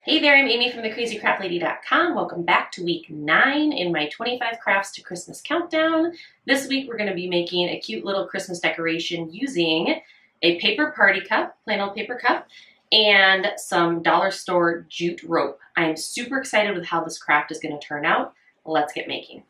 Hey there, I'm Amy from thecrazycraftlady.com. Welcome back to week 9 in my 25 crafts to Christmas countdown. This week we're going to be making a cute little Christmas decoration using a paper party cup, plain old paper cup, and some dollar store jute rope. I am super excited with how this craft is going to turn out. Let's get making.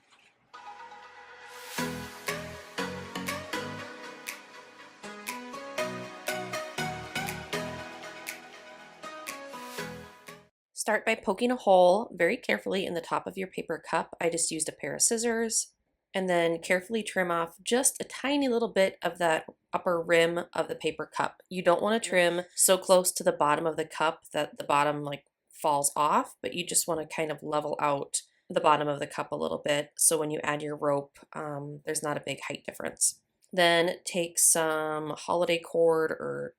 Start by poking a hole very carefully in the top of your paper cup. I just used a pair of scissors, and then carefully trim off just a tiny little bit of that upper rim of the paper cup. You don't want to trim so close to the bottom of the cup that the bottom falls off, but you just want to kind of level out the bottom of the cup a little bit so when you add your rope, there's not a big height difference. Then take some holiday cord or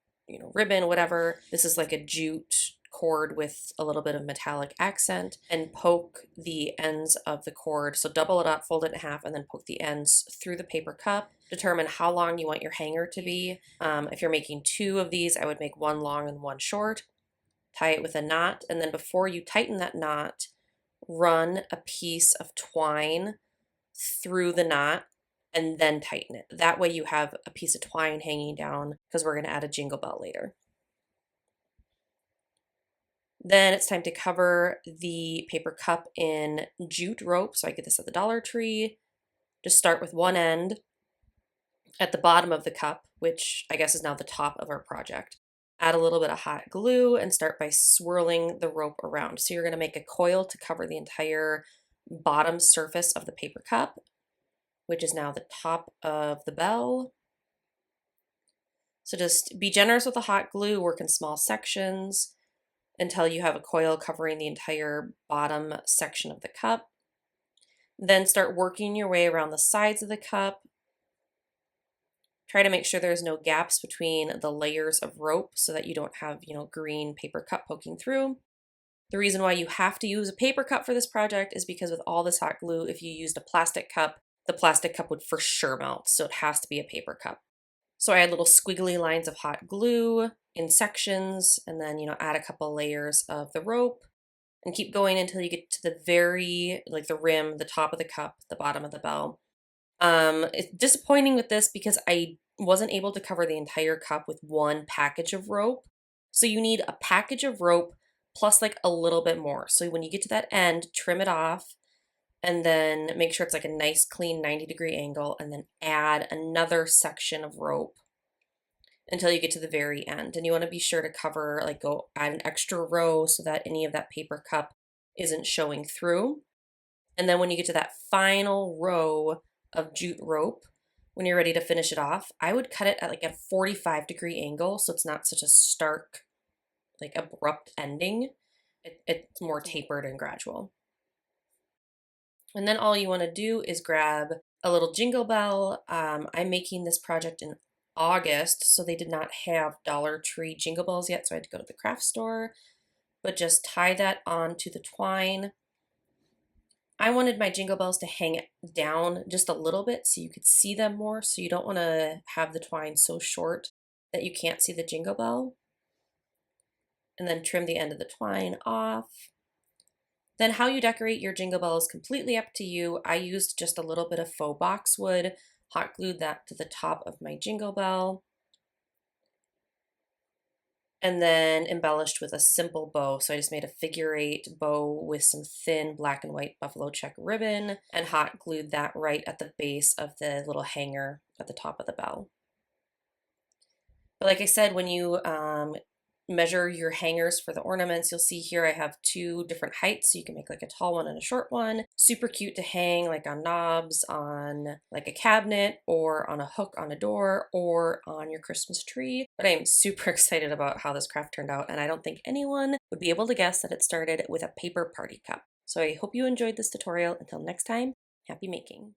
ribbon, whatever. This is like a jute cord with a little bit of metallic accent, and poke the ends of the cord. So double it up, fold it in half, and then poke the ends through the paper cup. Determine how long you want your hanger to be. If you're making 2 of these, I would make 1 long and 1 short. Tie it with a knot, and then before you tighten that knot, run a piece of twine through the knot and then tighten it. That way you have a piece of twine hanging down because we're going to add a jingle bell later. Then it's time to cover the paper cup in jute rope. So I get this at the Dollar Tree. Just start with one end at the bottom of the cup, which I guess is now the top of our project. Add a little bit of hot glue and start by swirling the rope around. So you're going to make a coil to cover the entire bottom surface of the paper cup, which is now the top of the bell. So just be generous with the hot glue, work in small sections until you have a coil covering the entire bottom section of the cup. Then start working your way around the sides of the cup. Try to make sure there's no gaps between the layers of rope so that you don't have, green paper cup poking through. The reason why you have to use a paper cup for this project is because with all this hot glue, if you used a plastic cup, the plastic cup would for sure melt. So it has to be a paper cup. So I add little squiggly lines of hot glue in sections, and then, add a couple layers of the rope and keep going until you get to the very, the rim, the top of the cup, the bottom of the bell. It's disappointing with this because I wasn't able to cover the entire cup with one package of rope. So you need a package of rope plus a little bit more. So when you get to that end, trim it off and then make sure it's a nice clean 90-degree angle, and then add another section of rope until you get to the very end. And you want to be sure to cover, go add an extra row so that any of that paper cup isn't showing through. And then when you get to that final row of jute rope, when you're ready to finish it off, I would cut it at a 45-degree angle so it's not such a stark, abrupt ending. It's more tapered and gradual. And then all you want to do is grab a little jingle bell. I'm making this project in August, so they did not have Dollar Tree jingle bells yet, so I had to go to the craft store. But just tie that onto the twine. I wanted my jingle bells to hang down just a little bit so you could see them more, so you don't want to have the twine so short that you can't see the jingle bell. And then trim the end of the twine off. Then how you decorate your jingle bell is completely up to you. I used just a little bit of faux boxwood, hot glued that to the top of my jingle bell, and then embellished with a simple bow. So I just made a figure-8 bow with some thin black and white buffalo check ribbon and hot glued that right at the base of the little hanger at the top of the bell. But like I said, when you measure your hangers for the ornaments, you'll see here I have 2 different heights, so you can make a tall one and a short one. Super cute to hang on knobs, on a cabinet, or on a hook on a door, or on your Christmas tree. But I am super excited about how this craft turned out, and I don't think anyone would be able to guess that it started with a paper party cup. So I hope you enjoyed this tutorial. Until next time, happy making.